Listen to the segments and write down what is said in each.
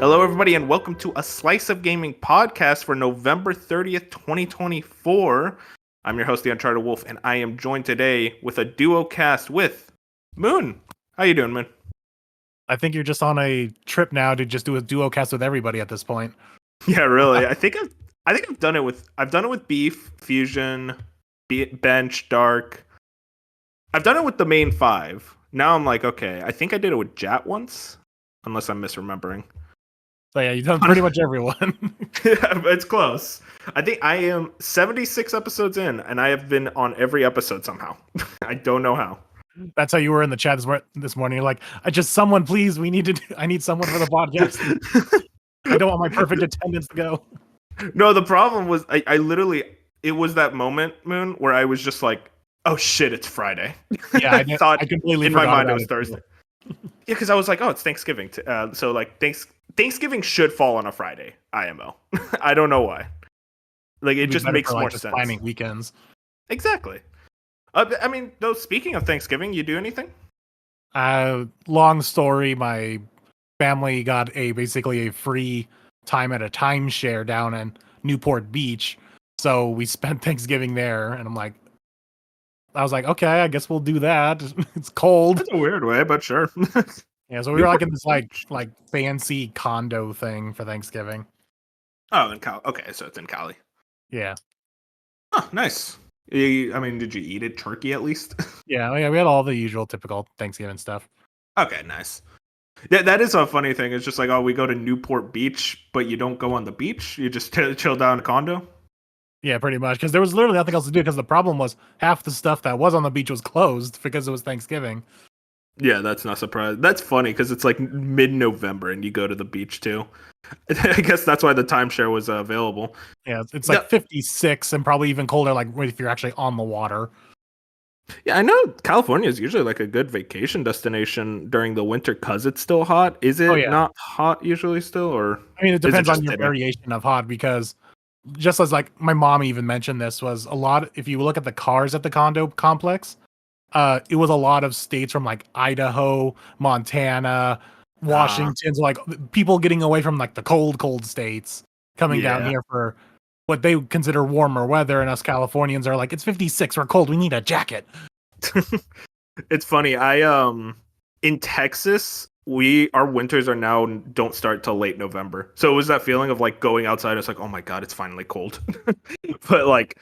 Hello, everybody, and welcome to a Slice of Gaming podcast for November 30th, 2024. I'm your host, the Uncharted Wolf, and I am joined today with a duocast with Moon. How you doing, Moon? I think you're just on a trip now to just do a duocast with everybody at this point. Yeah, really. I think I've done it with Beef, Fusion, Bench, Dark. I've done it with the main five. Now I'm like, okay, I think I did it with Jat once, unless I'm misremembering. So yeah, you've done pretty much everyone. Yeah, it's close. I think I am 76 episodes in, and I have been on every episode somehow. I don't know how. That's how you were in the chat this morning. You're like, someone, please. I need someone for the podcast. I don't want my perfect attendance to go. No, the problem was I literally, it was that moment, Moon, where I was just like, oh shit, it's Friday. Yeah, I completely in my forgot mind it about was Thursday. Yeah, because I was like, oh, it's Thanksgiving. So like Thanksgiving should fall on a Friday, IMO. I don't know why. Like, it just makes more sense. Planning weekends. Exactly. I mean, though, speaking of Thanksgiving, you do anything? Long story. My family got basically a free time at a timeshare down in Newport Beach. So we spent Thanksgiving there, and I was like, okay, I guess we'll do that. It's cold. That's a weird way, but sure. Yeah, so we were like in this like fancy condo thing for Thanksgiving. Oh, in Cali. Okay, so it's in Cali. Yeah. Oh, nice. I mean, did you eat it turkey at least? Yeah, we had all the usual typical Thanksgiving stuff. Okay, nice. Yeah, that is a funny thing. It's just like, oh, we go to Newport Beach, but you don't go on the beach. You just chill down in a condo. Yeah, pretty much. Because there was literally nothing else to do. Because the problem was half the stuff that was on the beach was closed because it was Thanksgiving. Yeah, that's not surprising. That's funny because it's like mid-November and you go to the beach too. I guess that's why the timeshare was available. Yeah, it's like 56 and probably even colder, like if you're actually on the water. Yeah, I know California is usually like a good vacation destination during the winter because it's still hot. Is it not hot usually still, or? I mean, it depends on your variation of hot, because just as like my mom even mentioned, this was a lot. If you look at the cars at the condo complex, it was a lot of states from like Idaho, Montana, Washington, so like people getting away from like the cold states coming down here for what they consider warmer weather, and us Californians are like, it's 56, we're cold, we need a jacket. It's funny. In Texas, our winters are now don't start till late November. So it was that feeling of like going outside. It's like, oh my god, it's finally cold. But like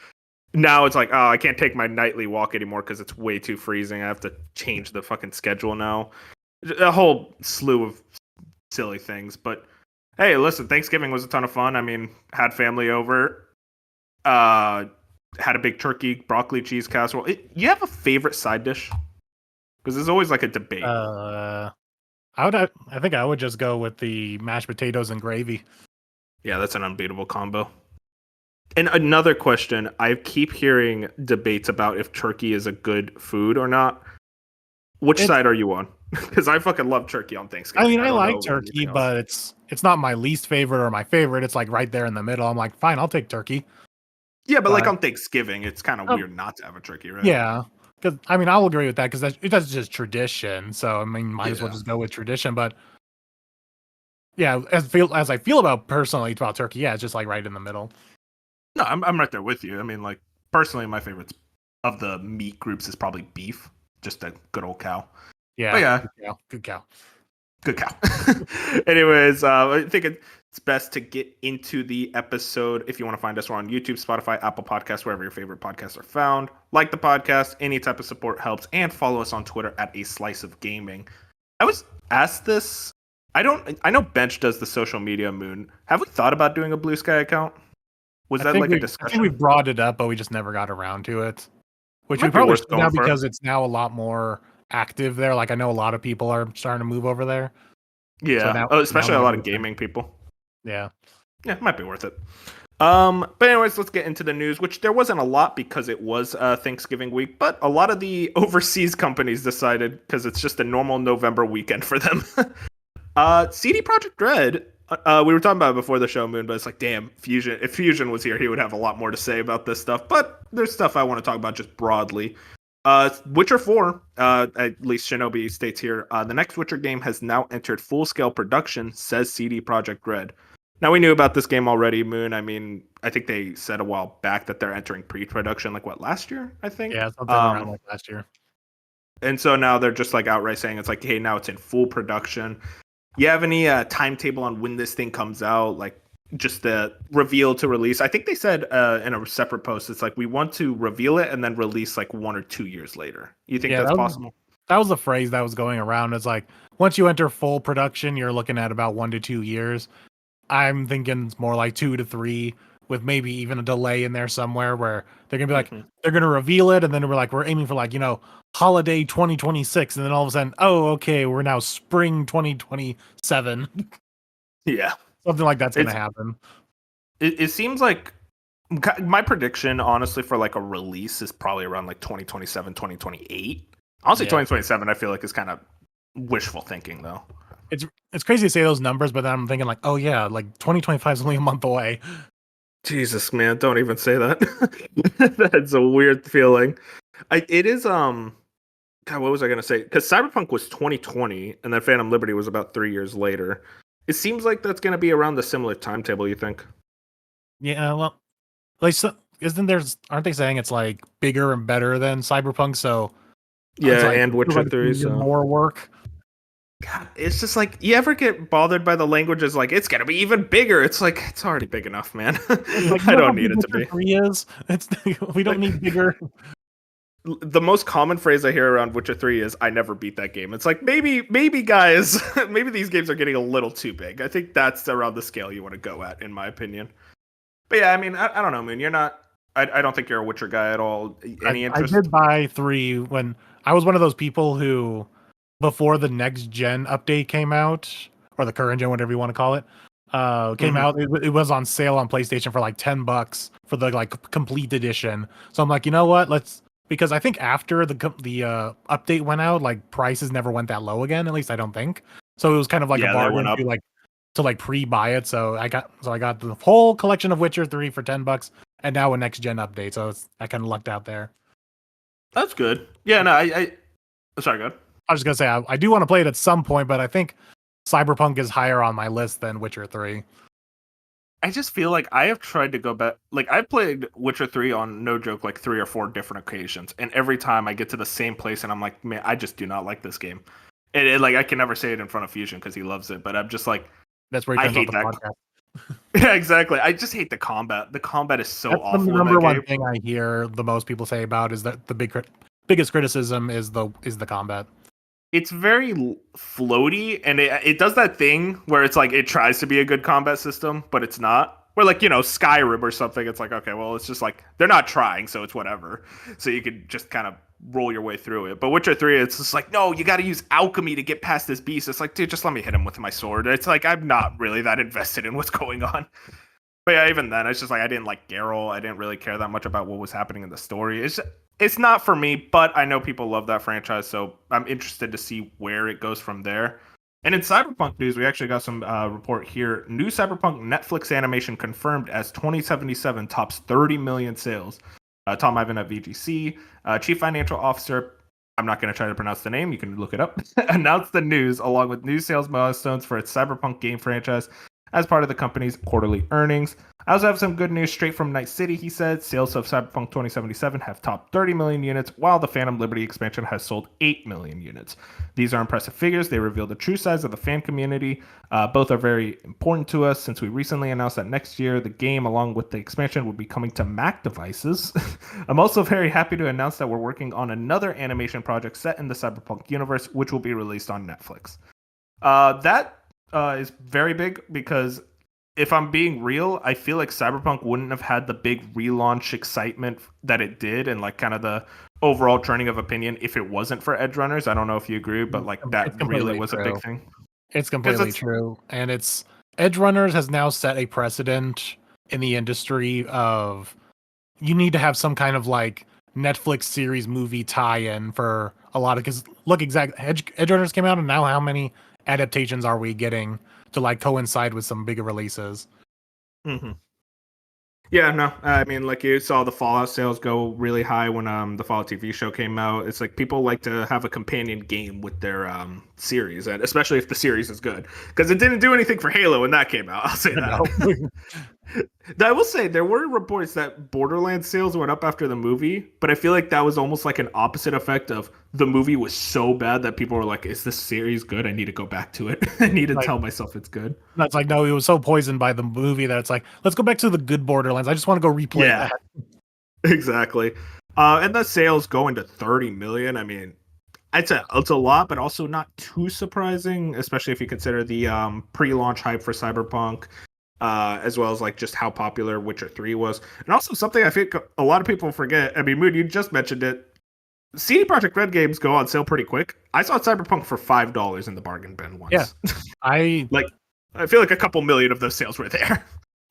now it's like, oh, I can't take my nightly walk anymore because it's way too freezing. I have to change the fucking schedule now. A whole slew of silly things. But hey, listen, Thanksgiving was a ton of fun. I mean, had family over. Had a big turkey, broccoli, cheese casserole. You have a favorite side dish? Because there's always like a debate. I think I would just go with the mashed potatoes and gravy. Yeah, that's an unbeatable combo. And another question, I keep hearing debates about if turkey is a good food or not. Which side are you on? Because I fucking love turkey on Thanksgiving. I mean, I like turkey, but it's not my least favorite or my favorite. It's like right there in the middle. I'm like, fine, I'll take turkey. Yeah, but like on Thanksgiving, it's kind of weird not to have a turkey, right? Yeah, because I mean, I'll agree with that because that's just tradition. So I mean, might as well just go with tradition. But yeah, as I feel about turkey, yeah, it's just like right in the middle. No, I'm right there with you. I mean, like personally, my favorites of the meat groups is probably beef, just a good old cow. Yeah, but yeah, good cow. Anyways, I think it's best to get into the episode. If you want to find us, we're on YouTube, Spotify, Apple Podcasts, wherever your favorite podcasts are found. Like the podcast, any type of support helps, and follow us on Twitter at A Slice of Gaming. I was asked this. I know Bench does the social media, Moon. Have we thought about doing a Blue Sky account? Was that like a discussion? I think we brought it up, but we just never got around to it. Which we probably should now because it's now a lot more active there. Like I know a lot of people are starting to move over there. Yeah, so especially a lot of gaming people. Yeah, it might be worth it. But anyways, let's get into the news, which there wasn't a lot because it was Thanksgiving week, but a lot of the overseas companies decided, because it's just a normal November weekend for them. CD Projekt Red, we were talking about it before the show, Moon, but it's like, damn, Fusion. If Fusion was here, he would have a lot more to say about this stuff. But there's stuff I want to talk about just broadly. Witcher 4, at least Shinobi states here, the next Witcher game has now entered full-scale production, says CD Projekt Red. Now, we knew about this game already, Moon. I mean, I think they said a while back that they're entering pre-production, like, what, last year, I think? Yeah, something around like last year. And so now they're just, like, outright saying it's like, hey, now it's in full production. You have any timetable on when this thing comes out? Like, just the reveal to release. I think they said in a separate post, it's like we want to reveal it and then release like 1 or 2 years later. You think that's possible? That was the phrase that was going around. It's like once you enter full production, you're looking at about 1 to 2 years. I'm thinking it's more like 2 to 3, with maybe even a delay in there somewhere where they're gonna be like, they're gonna reveal it, and then we're aiming for like, holiday 2026, and then all of a sudden, oh, okay, we're now spring 2027. Yeah. Something like that's gonna happen. It seems like my prediction, honestly, for like a release is probably around like 2027, 2028. Honestly, 2027, I feel like is kind of wishful thinking, though. It's crazy to say those numbers, but then I'm thinking like, oh yeah, like 2025 is only a month away. Jesus, man, don't even say that. That's a weird feeling. It is God, what was I gonna say? Because Cyberpunk was 2020, and then Phantom Liberty was about 3 years later. It seems like that's gonna be around the similar timetable. You think? Yeah, well, like, so, aren't they saying it's like bigger and better than Cyberpunk? So yeah, like, and Witcher 3, so more work. God, it's just like, you ever get bothered by the languages like it's gonna be even bigger? It's like, it's already big enough, man. Like, I don't need it to be. 3 is. We don't need bigger. The most common phrase I hear around Witcher 3 is I never beat that game. It's like, maybe guys, maybe these games are getting a little too big. I think that's around the scale you want to go at, in my opinion. But yeah, I mean, I don't know, man. You're not. I don't think you're a Witcher guy at all. Any interest? I did buy 3 when I was one of those people who, before the next gen update came out, or the current gen, whatever you want to call it, came out. It was on sale on PlayStation for like $10 for the like complete edition. So I'm like, you know what? Because I think after the update went out, like prices never went that low again. At least I don't think. So it was kind of like a bargain to pre-buy it. So I got the whole collection of Witcher 3 for $10, and now a next gen update. So I kind of lucked out there. That's good. Yeah, no, sorry, go ahead. I was just gonna say I do want to play it at some point, but I think Cyberpunk is higher on my list than Witcher 3. I just feel like I have tried to go back. Like, I played Witcher 3 on, no joke, like 3 or 4 different occasions, and every time I get to the same place, and I'm like, man, I just do not like this game. And like, I can never say it in front of Fusion because he loves it, but I'm just like, that's where he turns off the podcast. Yeah, exactly. I just hate the combat. The combat is so awful. The number one thing I hear the most people say about is that the biggest criticism is the combat. It's very floaty, and it does that thing where it's like it tries to be a good combat system, but it's not. Where, like, Skyrim or something, it's like, okay, well, it's just like they're not trying, so it's whatever. So you could just kind of roll your way through it. But Witcher 3, it's just like, no, you got to use alchemy to get past this beast. It's like, dude, just let me hit him with my sword. It's like, I'm not really that invested in what's going on. But yeah, even then, it's just like, I didn't like Geralt. I didn't really care that much about what was happening in the story. It's not for me, but I know people love that franchise, so I'm interested to see where it goes from there. And in Cyberpunk news, we actually got some report here. New Cyberpunk Netflix animation confirmed as 2077 tops 30 million sales. Tom Ivan at VGC, Chief Financial Officer, I'm not going to try to pronounce the name, you can look it up, announced the news along with new sales milestones for its Cyberpunk game franchise as part of the company's quarterly earnings. I also have some good news straight from Night City, he said. Sales of Cyberpunk 2077 have topped 30 million units, while the Phantom Liberty expansion has sold 8 million units. These are impressive figures. They reveal the true size of the fan community. Both are very important to us since we recently announced that next year the game, along with the expansion, would be coming to Mac devices. I'm also very happy to announce that we're working on another animation project set in the Cyberpunk universe, which will be released on Netflix. That is very big because, if I'm being real, I feel like Cyberpunk wouldn't have had the big relaunch excitement that it did, and like kind of the overall turning of opinion if it wasn't for Edge Runners. I don't know if you agree, but like that really was a big thing. It's completely true. And Edge Runners has now set a precedent in the industry of you need to have some kind of like Netflix series movie tie-in for a lot of, because look, Edge Runners came out, and now how many adaptations are we getting to like coincide with some bigger releases? Mm-hmm. Yeah, no, I mean, like you saw the Fallout sales go really high when the Fallout TV show came out. It's like people like to have a companion game with their series, and especially if the series is good, because it didn't do anything for Halo when that came out. I'll say that. No. I will say there were reports that Borderlands sales went up after the movie, but I feel like that was almost like an opposite effect of the movie was so bad that people were like, "Is this series good? I need to go back to it. I need to Like tell myself it's good." that's like no, it was so poisoned by the movie that it's like let's go back to the good Borderlands. I just want to go replay Yeah, that. exactly. And the sales going to 30 million. I mean, it's a lot, but also not too surprising, especially if you consider the pre-launch hype for Cyberpunk, as well as like just how popular Witcher 3 was, and also something I think a lot of people forget. I mean, Moon, you just mentioned it. CD Projekt Red games go on sale pretty quick. I saw Cyberpunk for $5 in the bargain bin Yeah, once. I Like, I feel like a couple million of those sales were there.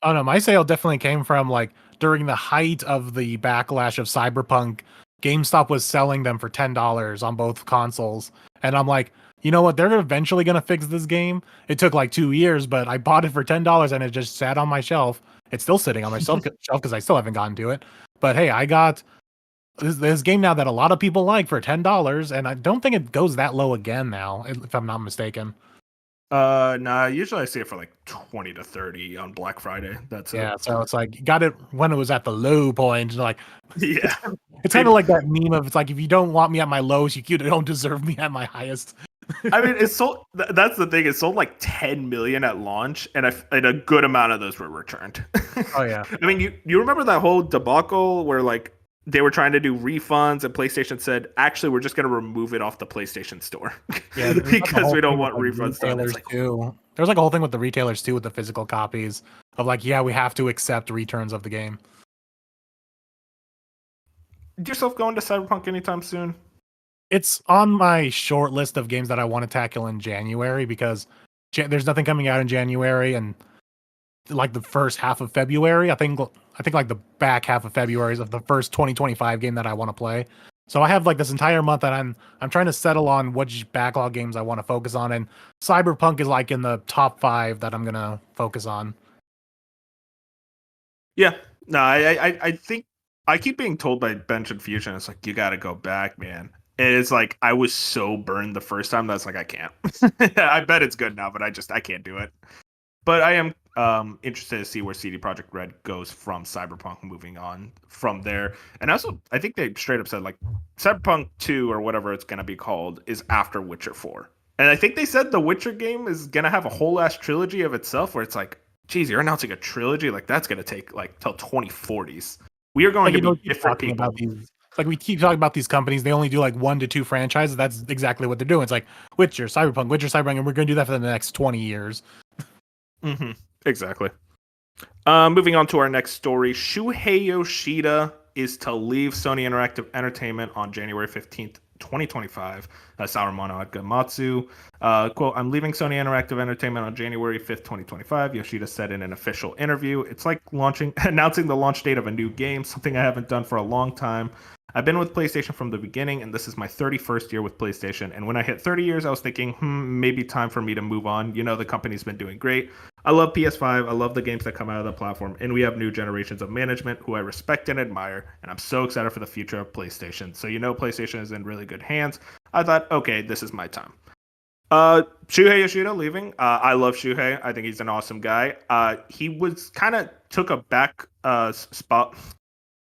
oh no, my sale definitely came from like during the height of the backlash of Cyberpunk. GameStop was selling them for $10 on both consoles, and I'm like, you know what? They're eventually gonna fix this game. It took like 2 years, but I bought it for $10 and it just sat on my shelf. It's still sitting on my shelf because I still haven't gotten to it. But hey, I got this game now that a lot of people like for $10, and I don't think it goes that low again now, if I'm not mistaken. Nah, usually I see it for like 20 to 30 on Black Friday. That's it. Yeah, so it's like got it when it was at the low point. Like Yeah. it's kind of like that meme of it's like if you don't want me at my lowest, you don't deserve me at my highest. I mean, it sold. That's the thing. It sold like 10 million at launch, and a good amount of those were returned. Oh yeah, I mean, you remember that whole debacle where like they were trying to do refunds, and PlayStation said, "Actually, we're just going to remove it off the PlayStation Store yeah. There's like a because whole we don't thing with want like refunds done." It's retailers like, too. There's like a whole thing with the retailers too with the physical copies of like yeah we have to accept returns of the game. do yourself going to Cyberpunk anytime soon? It's on my short list of games that I want to tackle in January because there's nothing coming out in January and like the first half of February. I think like the back half of February is of the first 2025 game that I want to play. So I have like this entire month that I'm trying to settle on which backlog games I want to focus on, and Cyberpunk is like in the top 5 that I'm gonna focus on. Yeah. No, I think I keep being told by Bench and Fusion, it's like you got to go back, man. And it's like I was so burned the first time that's like I can't. I bet it's good now, but I can't do it. But I am interested to see where CD Projekt Red goes from Cyberpunk moving on from there. And also, I think they straight up said like Cyberpunk 2 or whatever it's going to be called is after Witcher 4. And I think they said the Witcher game is going to have a whole ass trilogy of itself where it's like, geez, you're announcing a trilogy? Like that's going to take like till 2040s. We are going Like to you know, be we keep different talking people. about these. Like we keep talking about these companies, they only do like 1 to 2 franchises. That's exactly what they're doing. It's like Witcher, Cyberpunk, and we're going to do that for the next 20 years. Mm-hmm. Exactly. Moving on to our next story. Shuhei Yoshida is to leave Sony Interactive Entertainment on January 15th, 2025. Saruman Agamatsu. Quote, I'm leaving Sony Interactive Entertainment on January 5th, 2025. Yoshida said in an official interview. It's like announcing the launch date of a new game, something I haven't done for a long time. I've been with PlayStation from the beginning, and this is my 31st year with PlayStation. And when I hit 30 years, I was thinking, maybe time for me to move on. You know, the company's been doing great. I love PS5. I love the games that come out of the platform, and we have new generations of management who I respect and admire, and I'm so excited for the future of PlayStation. So you know PlayStation is in really good hands. I thought, okay, this is my time. Shuhei Yoshida leaving. I love Shuhei. I think he's an awesome guy. He was kind of took a back spot.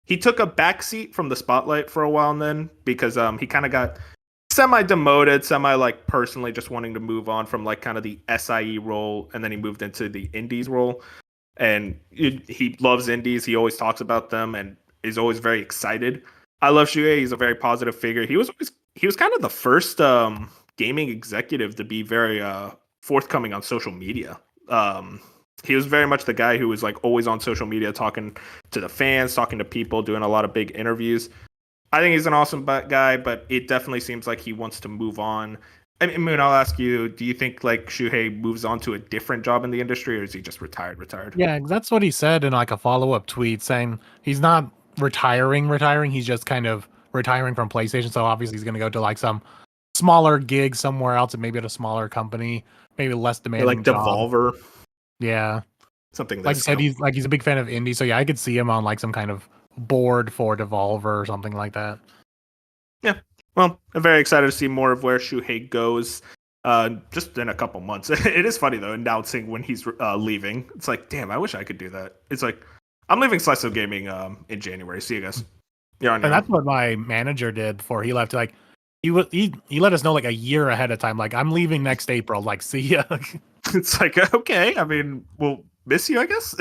He took a backseat from the spotlight for a while, and then because he kind of got semi demoted, semi like personally just wanting to move on from like kind of the SIE role, and then he moved into the indies role. And he loves indies. He always talks about them and is always very excited. I love Shuhei. He's a very positive figure. He was kind of the first gaming executive to be very forthcoming on social media. He was very much the guy who was like always on social media talking to the fans, talking to people, doing a lot of big interviews. I think he's an awesome guy, but it definitely seems like he wants to move on. I mean, Moon, I'll ask you, do you think like Shuhei moves on to a different job in the industry, or is he just retired? Yeah, that's what he said in like a follow-up tweet saying he's not retiring. He's just kind of retiring from PlayStation. So obviously he's going to go to like some smaller gig somewhere else and maybe at a smaller company, maybe a less Or like demanding job. Devolver? Yeah. something Like this you said, scale. he's a big fan of indie, so yeah, I could see him on like some kind of board for Devolver or something like that. Yeah. Well, I'm very excited to see more of where Shuhei goes. Just in a couple months. It is funny though, announcing when he's leaving. It's like, damn, I wish I could do that. It's like, I'm leaving Slice of Gaming in January. See you guys. You're on And your that's own. what my manager did before he left. Like he let us know like a year ahead of time. Like I'm leaving next April. Like see ya. It's like, okay. I mean, we'll miss you, I guess.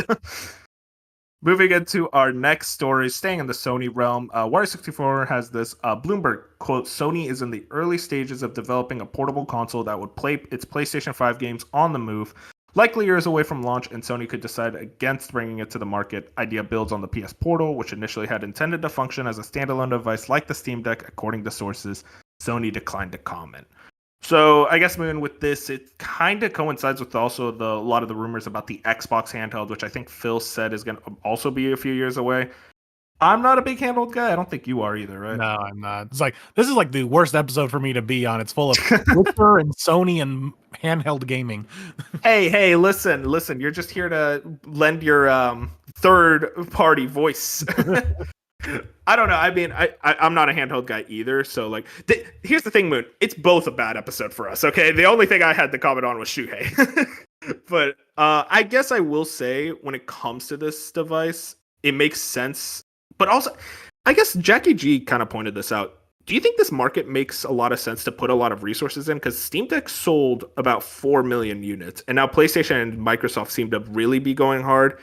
Moving into our next story, staying in the Sony realm, Water64 has this Bloomberg quote: Sony is in the early stages of developing a portable console that would play its PlayStation 5 games on the move. Likely years away from launch, and Sony could decide against bringing it to the market. Idea builds on the PS Portal, which initially had intended to function as a standalone device like the Steam Deck, according to sources. Sony declined to comment. So I guess moving with this, it kind of coincides with also a lot of the rumors about the Xbox handheld, which I think Phil said is going to also be a few years away. I'm not a big handheld guy. I don't think you are either, right? No, I'm not. It's like this is like the worst episode for me to be on. It's full of Witcher and Sony and handheld gaming. Hey, listen. You're just here to lend your third party voice. I don't know. I mean, I'm not a handheld guy either. So like, here's the thing, Moon. It's both a bad episode for us. Okay, the only thing I had to comment on was Shuhei. But I guess I will say when it comes to this device, it makes sense. But also, I guess Jackie G kind of pointed this out. Do you think this market makes a lot of sense to put a lot of resources in? Because Steam Deck sold about 4 million units, and now PlayStation and Microsoft seem to really be going hard.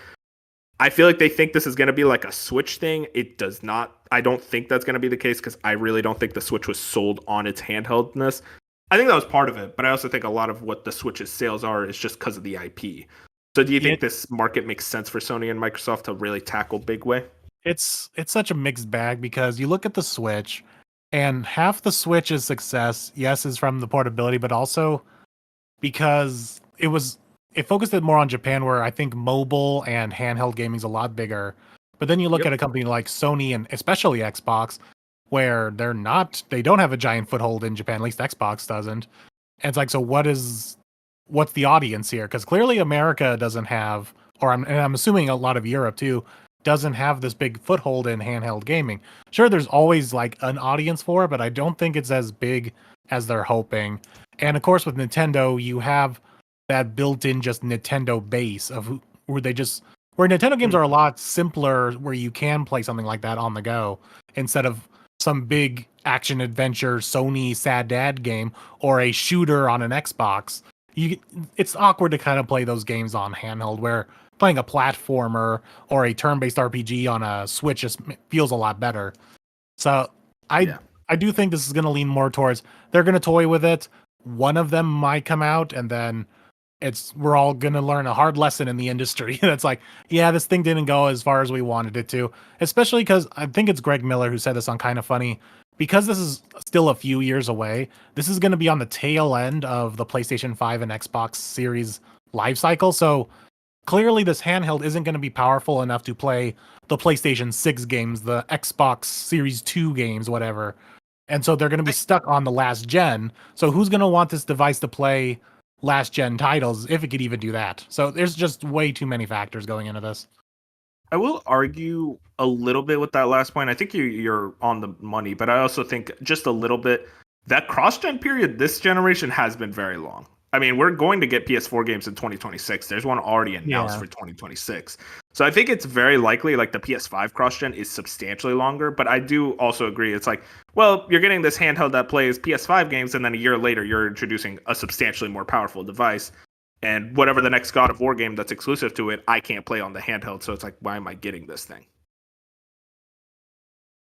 I feel like they think this is going to be like a Switch thing. It does not. I don't think that's going to be the case because I really don't think the Switch was sold on its handheldness. I think that was part of it, but I also think a lot of what the Switch's sales are is just because of the IP. So do you think this market makes sense for Sony and Microsoft to really tackle big way? It's such a mixed bag because you look at the Switch and half the Switch's success, yes, is from the portability, but also because it focused it more on Japan where I think mobile and handheld gaming is a lot bigger. But then you look at a company like Sony and especially Xbox where they don't have a giant foothold in Japan, at least Xbox doesn't. And it's like, so what's the audience here? Because clearly America doesn't have, and I'm assuming a lot of Europe too, doesn't have this big foothold in handheld gaming. Sure, there's always like an audience for it, but I don't think it's as big as they're hoping. And of course, with Nintendo, you have that built-in just Nintendo base of where Nintendo games are a lot simpler, where you can play something like that on the go instead of some big action adventure Sony Sad Dad game or a shooter on an Xbox. It's awkward to kind of play those games on handheld where playing a platformer or a turn-based RPG on a Switch just feels a lot better. So I do think this is going to lean more towards they're going to toy with it. One of them might come out, and then we're all going to learn a hard lesson in the industry. That's like, yeah, this thing didn't go as far as we wanted it to. Especially because I think it's Greg Miller who said this on Kind of Funny. Because this is still a few years away, this is going to be on the tail end of the PlayStation 5 and Xbox Series life cycle. So clearly this handheld isn't going to be powerful enough to play the PlayStation 6 games, the Xbox Series 2 games, whatever. And so they're going to be stuck on the last gen. So who's going to want this device to play last gen titles if it could even do that? So there's just way too many factors going into this. I will argue a little bit with that last point. I think you're on the money, but I also think just a little bit that cross-gen period this generation has been very long. I mean, we're going to get PS4 games in 2026. There's one already announced for 2026. So I think it's very likely like the PS5 cross-gen is substantially longer, but I do also agree. It's like, well, you're getting this handheld that plays PS5 games, and then a year later, you're introducing a substantially more powerful device. And whatever the next God of War game that's exclusive to it, I can't play on the handheld. So it's like, why am I getting this thing?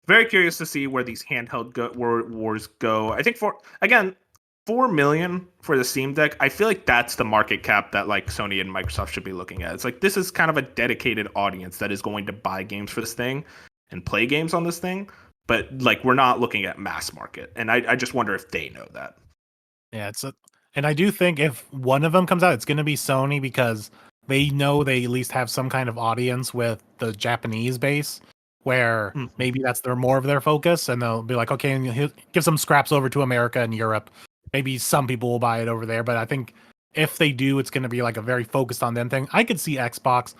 Very curious to see where these handheld wars go. I think 4 million for the Steam Deck. I feel like that's the market cap that like Sony and Microsoft should be looking at. It's like this is kind of a dedicated audience that is going to buy games for this thing and play games on this thing. But like we're not looking at mass market, and I just wonder if they know that. Yeah, and I do think if one of them comes out, it's going to be Sony because they know they at least have some kind of audience with the Japanese base where maybe that's more of their focus, and they'll be like, okay, give some scraps over to America and Europe. Maybe some people will buy it over there, but I think if they do, it's going to be like a very focused on them thing. I could see Xbox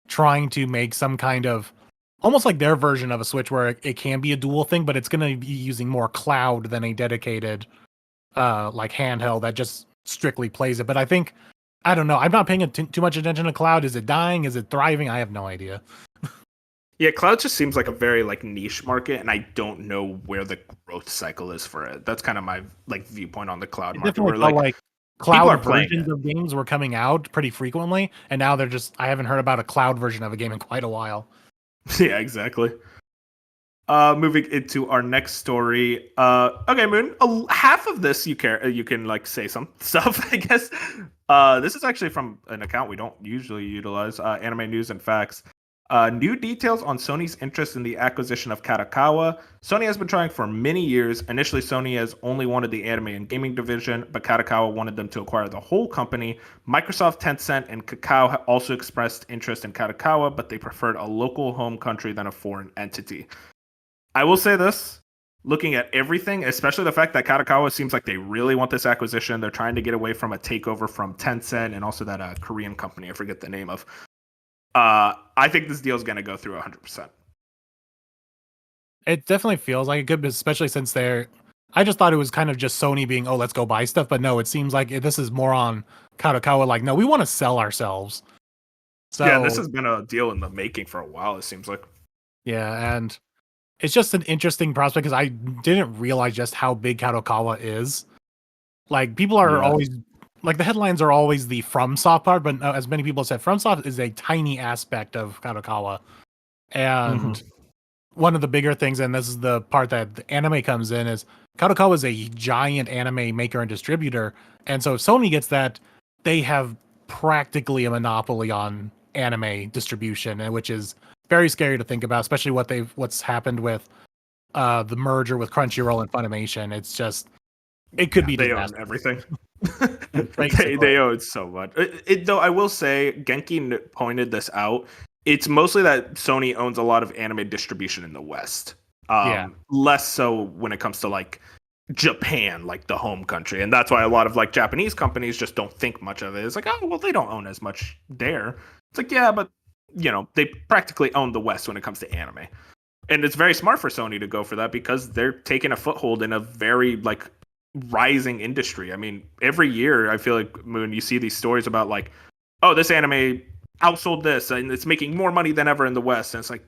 trying to make some kind of almost like their version of a Switch where it can be a dual thing, but it's going to be using more cloud than a dedicated like handheld that just strictly plays it. But I don't know. I'm not paying too much attention to cloud. Is it dying? Is it thriving? I have no idea. Yeah, cloud just seems like a very like niche market, and I don't know where the growth cycle is for it. That's kind of my like viewpoint on the cloud It market, definitely where felt like like people are cloud playing versions it. of games were coming out pretty frequently, and now I haven't heard about a cloud version of a game in quite a while. Yeah, exactly. Moving into our next story. Okay, Moon. Half of this you can like say some stuff, I guess. This is actually from an account we don't usually utilize. Anime News and Facts. New details on Sony's interest in the acquisition of Kadokawa. Sony has been trying for many years. Initially, Sony has only wanted the anime and gaming division, but Kadokawa wanted them to acquire the whole company. Microsoft, Tencent, and Kakao also expressed interest in Kadokawa, but they preferred a local home country than a foreign entity. I will say this, looking at everything, especially the fact that Kadokawa seems like they really want this acquisition. They're trying to get away from a takeover from Tencent and also that Korean company I forget the name of. I think this deal is going to go through 100%. It definitely feels like it could, especially since I just thought it was kind of just Sony being, oh, let's go buy stuff, but no, it seems like this is more on Kadokawa. Like, no, we want to sell ourselves. Yeah, this So has been a deal in the making for a while, it seems like. yeah, and it's just an interesting prospect because I didn't realize just how big Kadokawa is. Like, people are Yeah. always like the headlines are always the FromSoft part, but as many people said, FromSoft is a tiny aspect of Kadokawa, Mm-hmm. and one of the bigger things, and this is the part that the anime comes in, is Kadokawa is a giant anime maker and distributor, and so if Sony gets that, they have practically a monopoly on anime distribution, and which is very scary to think about, especially what's happened with the merger with Crunchyroll and Funimation. It's just it could Yeah, be they own disaster. everything. Basically. They own so much. Though I will say, Genki pointed this out. It's mostly that Sony owns a lot of anime distribution in the West. Yeah. Less so when it comes to like Japan, like the home country, and that's why a lot of like Japanese companies just don't think much of it. It's like, oh well, they don't own as much there. It's like, yeah, but they practically own the West when it comes to anime, and it's very smart for Sony to go for that because they're taking a foothold in a very like rising industry. I mean, every year I feel like Moon, you see these stories about like, oh, this anime outsold this and it's making more money than ever in the West. And it's like,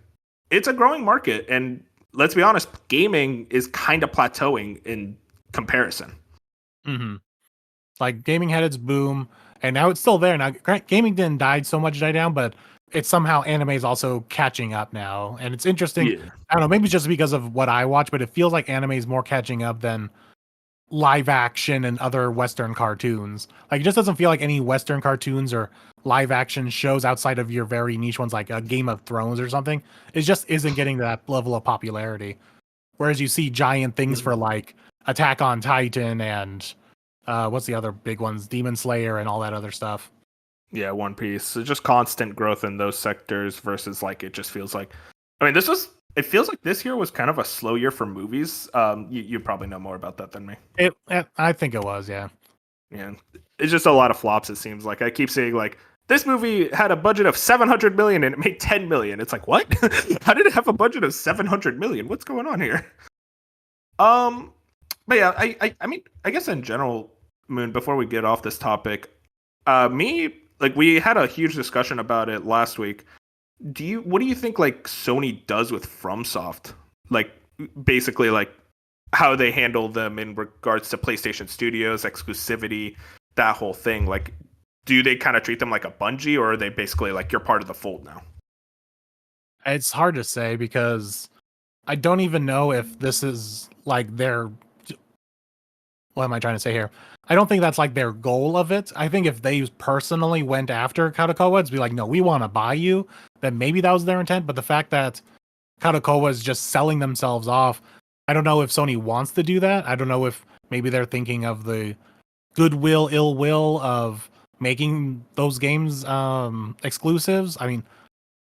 it's a growing market. And let's be honest, gaming is kind of plateauing in comparison. Mm-hmm. Like gaming had its boom, and now it's still there. Now, gaming didn't die down, but it's somehow anime is also catching up now, and it's interesting. Yeah. I don't know, maybe just because of what I watch, but it feels like anime is more catching up than live action and other Western cartoons. Like, it just doesn't feel like any Western cartoons or live action shows outside of your very niche ones, like a Game of Thrones or something. It just isn't getting that level of popularity. Whereas you see giant things for like Attack on Titan and what's the other big ones? Demon Slayer and all that other stuff. Yeah, One Piece. So just constant growth in those sectors versus like it just feels like. I mean, it feels like this year was kind of a slow year for movies. You probably know more about that than me. I think it was, yeah. Yeah, it's just a lot of flops. It seems like I keep saying like this movie had a budget of 700 million and it made 10 million. It's like what? How did it have a budget of 700 million? What's going on here? But yeah, I mean, I guess in general, Moon. Before we get off this topic, me like we had a huge discussion about it last week. What do you think like Sony does with FromSoft? Like basically like how they handle them in regards to PlayStation Studios exclusivity, that whole thing. Like, do they kind of treat them like a Bungie, or are they basically like you're part of the fold now? It's hard to say because I don't even know if this is like their. What am I trying to say here? I don't think that's like their goal of it. I think if they personally went after Kadokawa to be like, no, we want to buy you, then maybe that was their intent. But the fact that Kadokawa is just selling themselves off, I don't know if Sony wants to do that. I don't know if maybe they're thinking of the goodwill, ill will of making those games exclusives. I mean,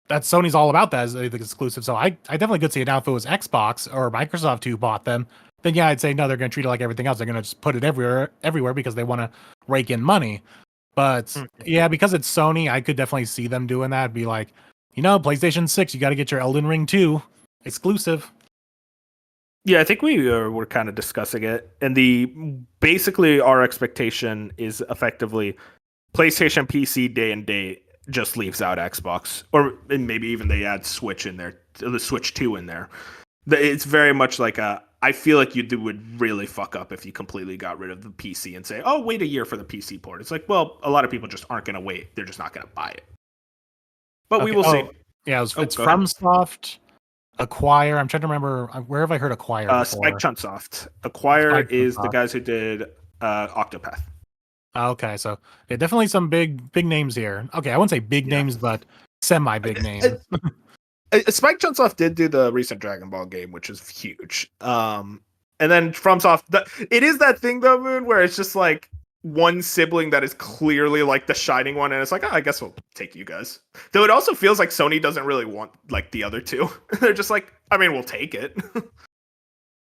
that's Sony's all about that as the exclusive. So I definitely could see it now if it was Xbox or Microsoft who bought them. Then yeah, I'd say no, they're going to treat it like everything else. They're going to just put it everywhere because they want to rake in money. But yeah, because it's Sony, I could definitely see them doing that. Be like, PlayStation 6, you got to get your Elden Ring 2 exclusive. Yeah, I think we were kind of discussing it, and the basically our expectation is effectively PlayStation PC day and date just leaves out Xbox, or and maybe even they add Switch in there, the Switch 2 in there. It's very much like a. I feel like you would really fuck up if you completely got rid of the PC and say, "Oh, wait a year for the PC port." It's like, well, a lot of people just aren't going to wait; they're just not going to buy it. But we will see. Yeah, it's FromSoft, Acquire. I'm trying to remember where have I heard Acquire before? Spike Chunsoft. Acquire is the guys who did Octopath. Okay, so yeah, definitely some big names here. Okay, I wouldn't say big names, but semi big names. Spike Chunsoft did do the recent Dragon Ball game, which is huge. And then FromSoft, it is that thing though, Moon, where it's just like one sibling that is clearly like the shining one, and it's like, I guess we'll take you guys. Though it also feels like Sony doesn't really want like the other two. They're just like, we'll take it.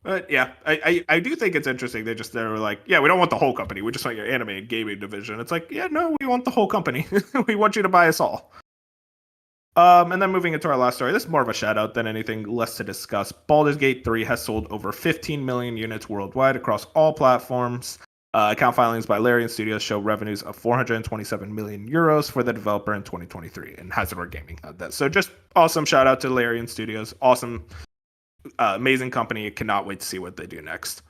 But yeah, I do think it's interesting. They're like, yeah, we don't want the whole company. We just want your anime and gaming division. It's like, yeah, no, we want the whole company. We want you to buy us all. And then moving into our last story, this is more of a shout out than anything, less to discuss. Baldur's Gate 3 has sold over 15 million units worldwide across all platforms. Account filings by Larian Studios show revenues of 427 million euros for the developer in 2023, and Hasbro Gaming had that. So just awesome shout out to Larian Studios. Awesome, amazing company. Cannot wait to see what they do next.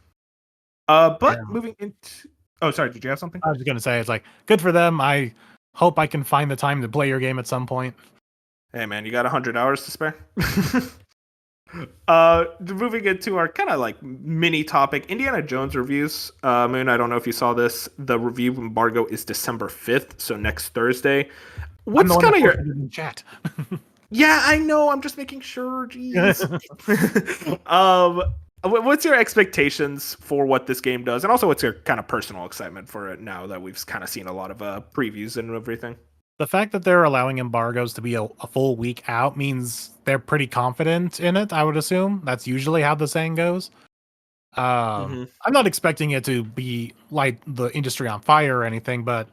Moving into... Oh, sorry, did you have something? I was going to say, it's like, good for them. I hope I can find the time to play your game at some point. Hey man, you got 100 hours to spare? Moving into our kind of like mini topic, Indiana Jones reviews. Moon, I don't know if you saw this. The review embargo is December 5th, so next Thursday. What's kind of your chat? Yeah, I know. I'm just making sure. Jeez. What's your expectations for what this game does, and also what's your kind of personal excitement for it now that we've kind of seen a lot of previews and everything? The fact that they're allowing embargoes to be a full week out means they're pretty confident in it, I would assume. That's usually how the saying goes. I'm not expecting it to be like the industry on fire or anything, but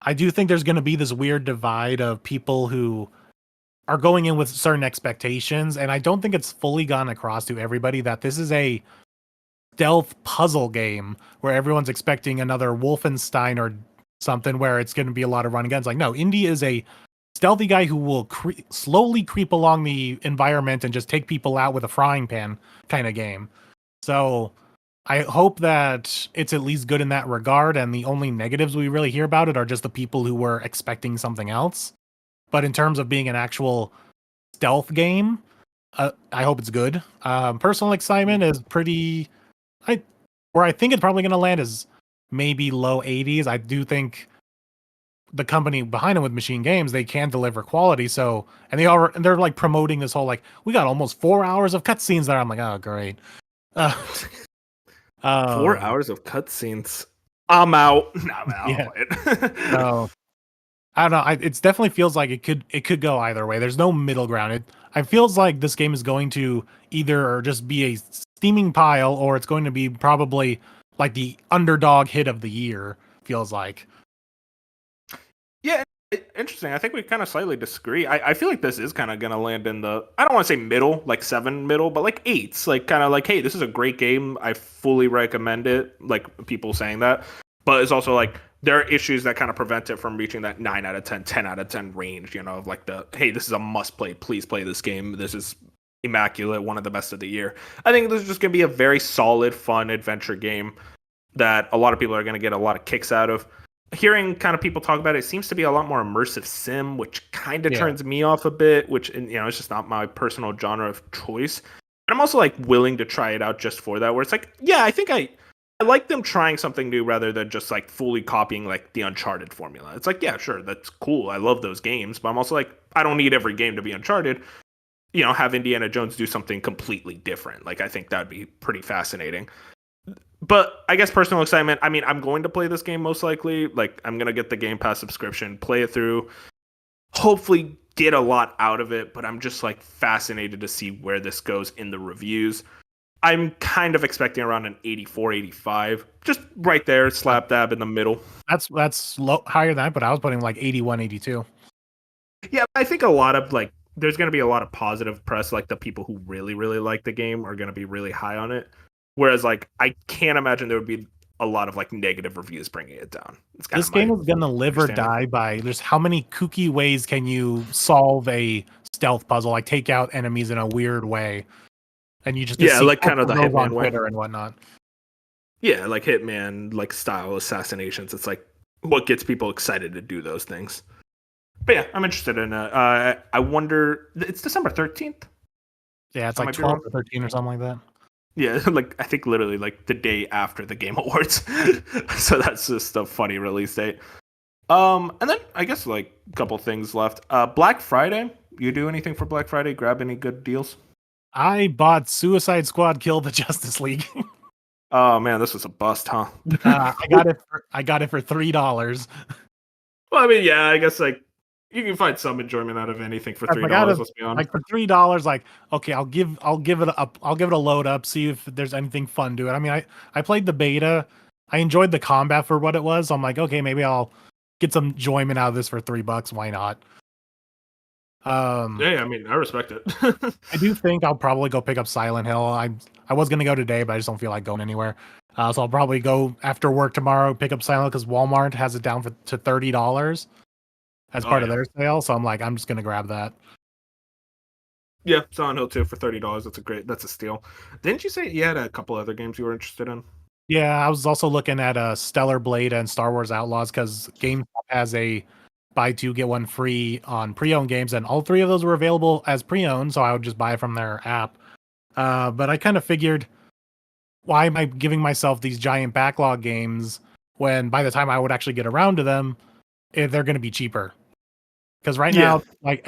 I do think there's going to be this weird divide of people who are going in with certain expectations, and I don't think it's fully gone across to everybody that this is a stealth puzzle game where everyone's expecting another Wolfenstein or something where it's going to be a lot of run and guns. Like, no, Indy is a stealthy guy who will slowly creep along the environment and just take people out with a frying pan kind of game. So I hope that it's at least good in that regard, and the only negatives we really hear about it are just the people who were expecting something else. But in terms of being an actual stealth game, I hope it's good. Personal excitement is pretty... where I think it's probably going to land is maybe low 80s. I do think the company behind them with Machine Games, they can deliver quality. So, and they're like promoting this whole, like, we got almost 4 hours of cutscenes there. I'm like, oh, great. 4 hours of cutscenes. I'm out. Yeah. So, I don't know. It definitely feels like it could go either way. There's no middle ground. It feels like this game is going to either just be a steaming pile, or it's going to be probably like the underdog hit of the year, feels like. Yeah, interesting. I think we kind of slightly disagree. I feel like this is kind of going to land in the, I don't want to say middle, like 7 middle, but like 8s. Like kind of like, hey, this is a great game. I fully recommend it. Like people saying that. But it's also like, there are issues that kind of prevent it from reaching that 9 out of 10, 10 out of 10 range, of like the, hey, this is a must play. Please play this game. This is immaculate, one of the best of the year. I think this is just going to be a very solid, fun adventure game that a lot of people are going to get a lot of kicks out of. Hearing kind of people talk about it, seems to be a lot more immersive sim, which kind of turns me off a bit, which, it's just not my personal genre of choice. But I'm also like willing to try it out just for that, where it's like, yeah, I think I like them trying something new rather than just like fully copying like the Uncharted formula. It's like, yeah, sure, that's cool. I love those games, but I'm also like, I don't need every game to be Uncharted. Have Indiana Jones do something completely different. Like, I think that'd be pretty fascinating. But I guess personal excitement, I mean, I'm going to play this game most likely. Like, I'm going to get the Game Pass subscription, play it through, hopefully get a lot out of it, but I'm just like fascinated to see where this goes in the reviews. I'm kind of expecting around an 84, 85, just right there, slap dab in the middle. That's higher than that, but I was putting like 81, 82. Yeah, I think a lot of like there's going to be a lot of positive press. Like the people who really, really like the game are going to be really high on it. Whereas like I can't imagine there would be a lot of like negative reviews bringing it down. It's kind This of my game is gonna live or understanding. die by just how many kooky ways can you solve a stealth puzzle, like take out enemies in a weird way, and you just get to Yeah, see like kind of the those on Hitman way. Twitter and whatnot. Yeah, like Hitman, like style assassinations. It's like what gets people excited to do those things. But yeah, I'm interested in it. I wonder. It's December 13th. Yeah, it's I like might be 12 wrong. or 13 or something like that. Yeah, like I think literally like the day after the Game Awards. So that's just a funny release date. And then I guess like a couple things left. Black Friday. You do anything for Black Friday? Grab any good deals? I bought Suicide Squad Kill the Justice League. Oh man, this was a bust, huh? I got it for $3. Well, I mean, yeah, I guess like you can find some enjoyment out of anything for If three I got it dollars. Let's be honest. like for $3, like okay, I'll give it up. I'll give it a load up, see if there's anything fun to it. I mean, I played the beta. I enjoyed the combat for what it was. So I'm like, okay, maybe I'll get some enjoyment out of this for $3. Why not? Yeah, I mean, I respect it. I do think I'll probably go pick up Silent Hill. I was gonna go today, but I just don't feel like going anywhere. So I'll probably go after work tomorrow, pick up Silent Hill because Walmart has it down to $30 as Oh part of yeah, their sale. So I'm like, I'm just gonna grab that. yeah. Silent Hill 2 for $30. That's a steal. Didn't you say you had a couple other games you were interested in? Yeah, I was also looking at Stellar Blade and Star Wars Outlaws because GameStop has a buy two get one free on pre-owned games, and all three of those were available as pre-owned, so I would just buy it from their app. But I kind of figured, why am I giving myself these giant backlog games when by the time I would actually get around to them, they're going to be cheaper? Because right Yeah, now, like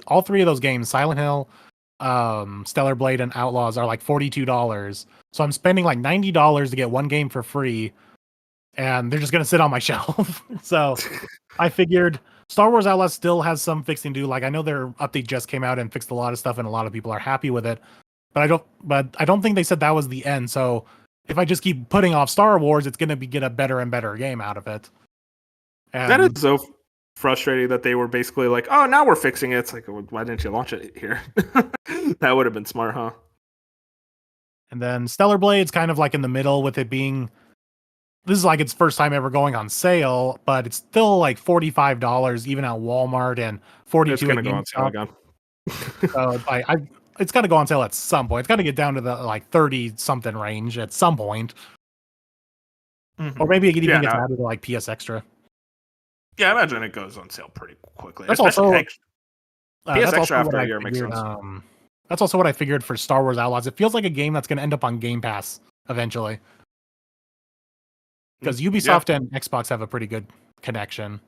all three of those games, Silent Hill, Stellar Blade, and Outlaws are like $42. So I'm spending like $90 to get one game for free, and they're just gonna sit on my shelf. So I figured Star Wars Outlaws still has some fixing to do. Like I know their update just came out and fixed a lot of stuff, and a lot of people are happy with it. But I don't think they said that was the end. So if I just keep putting off Star Wars, it's gonna get a better and better game out of it. that is And so frustrating that they were basically like, "Oh, now we're fixing it." It's like, well, why didn't you launch it here? That would have been smart, huh? and then Stellar Blade's kind of like in the middle with it being, this is like its first time ever going on sale, but it's still like $45 even at Walmart and It's 42 at gonna go on sale GameStop. again. So it's like it's got to go on sale at some point. It's got to get down to the like 30 something range at some point, or Mhm. maybe it Yeah, even gets no, added to like PS Extra. yeah. I imagine it goes on sale pretty quickly, That's especially also PS that's Extra also what after a I year makes figured. sense. That's also what I figured for Star Wars Outlaws. It feels like a game that's going to end up on Game Pass eventually, because Yeah, Ubisoft and Xbox have a pretty good connection.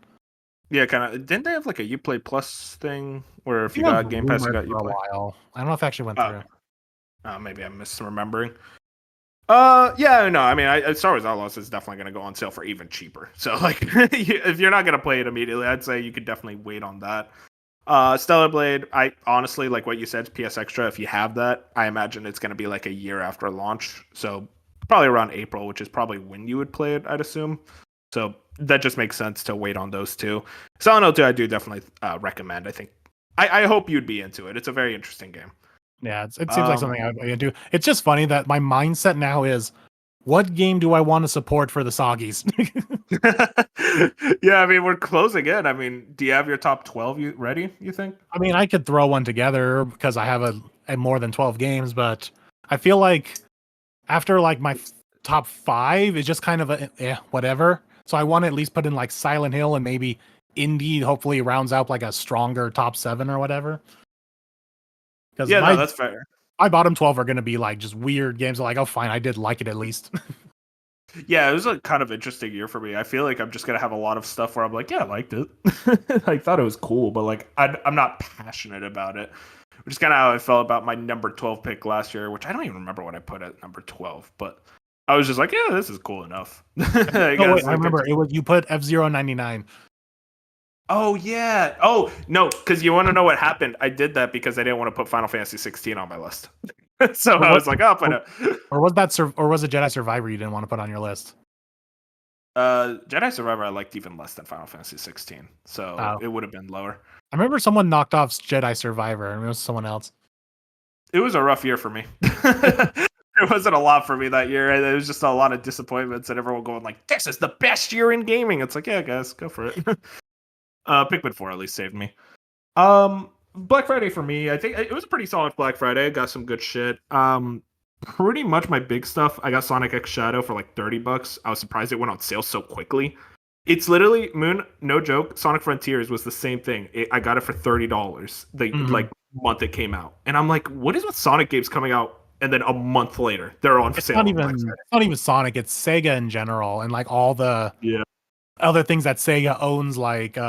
yeah. Kind of. Didn't they have like a UPlay Plus thing where I if you think that got was Game Pass, you rumored got for a UPlay? while. I don't know if it actually went Oh, through. maybe I'm misremembering. Yeah, no. I mean, Star Wars Outlaws is definitely going to go on sale for even cheaper. So, like, if you're not going to play it immediately, I'd say you could definitely wait on that. Stellar Blade, I honestly like what you said. PS Extra, if you have that, I imagine it's going to be like a year after launch. So probably around April, which is probably when you would play it, I'd assume. So that just makes sense to wait on those two. Silent Hill 2, I do definitely recommend. I think I hope you'd be into it. It's a very interesting game. Yeah, it seems like Um, something I'd do. It's just funny that my mindset now is, what game do I want to support for the Soggies? yeah, I mean we're closing in. I mean, do you have your top 12 ready? You think? I mean, I could throw one together because I have a more than 12 games, but I feel like after like my top five is just kind of whatever. So I want to at least put in like Silent Hill and maybe Indie. Hopefully rounds out like a stronger top seven or whatever. Because Yeah, no, that's fair. my bottom 12 are going to be like just weird games. Like, oh, fine, I did like it at least. Yeah, it was a kind of interesting year for me. I feel like I'm just gonna have a lot of stuff where I'm like, yeah, I liked it. I thought it was cool, but like, I'm not passionate about it. Which is kind of how I felt about my number 12 pick last year, which I don't even remember what I put at number 12, but I was just like, yeah, this is cool enough. I Oh guess wait, I like remember it was, you put F-Zero 99. oh yeah. Oh no, because you want to know what happened? I did that because I didn't want to put Final Fantasy 16 on my list. So Or I what? was like, I'll put Or, it. or was that? Or was it Jedi Survivor you didn't want to put on your list? Jedi Survivor I liked even less than Final Fantasy 16, so Oh, it would have been lower. I remember someone knocked off Jedi Survivor, and it was someone else. It was a rough year for me. There wasn't a lot for me that year. It was just a lot of disappointments and everyone going like, "This is the best year in gaming." It's like, yeah, guys, go for it. Pikmin 4 at least saved me. Black Friday for me, I think it was a pretty solid Black Friday. Got some good shit. Pretty much my big stuff. I got Sonic X Shadow for like $30. I was surprised it went on sale so quickly. It's literally Moon, no joke. Sonic Frontiers was the same thing. I got it for $30 the like month it came out, and I'm like, what is with Sonic games coming out and then a month later they're on It's sale not on Black even Friday? it's not even Sonic. It's Sega in general, and like all the Yeah, other things that Sega owns, like the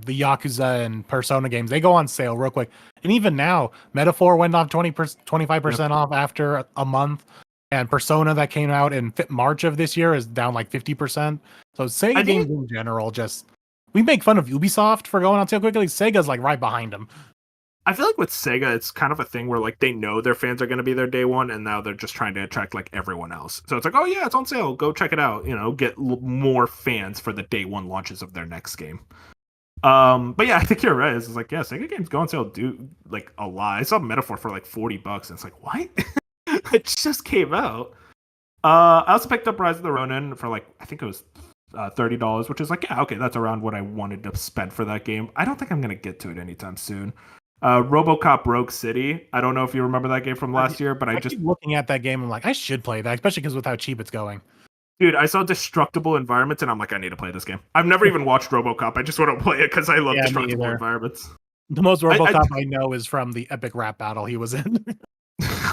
Yakuza and Persona games. They go on sale real quick. And even now, Metaphor went off 25% off after a month, and Persona that came out in March of this year is down like 50%. So I Sega think games in general, just we make fun of Ubisoft for going on sale quickly. Sega's like right behind them. I feel like with Sega, it's kind of a thing where like they know their fans are going to be there day one, and now they're just trying to attract like everyone else. So it's like, oh yeah, it's on sale, go check it out. Get more fans for the day one launches of their next game. But yeah, I think you're right. It's like, yeah, Sega games go on sale do like a lot. I saw Metaphor for like $40, and it's like, what? It just came out. I also picked up Rise of the Ronin for like I think it was $30, which is like, yeah, okay, that's around what I wanted to spend for that game. I don't think I'm gonna get to it anytime soon. RoboCop Rogue City. I don't know if you remember that game from last year, but I keep looking at that game. I'm like, I should play that, especially because with how cheap it's going. dude, I saw Destructible Environments, and I'm like, I need to play this game. I've never even watched RoboCop. I just want to play it because I love Yeah, me Destructible either. Environments. The most RoboCop I know is from the epic rap battle he was in.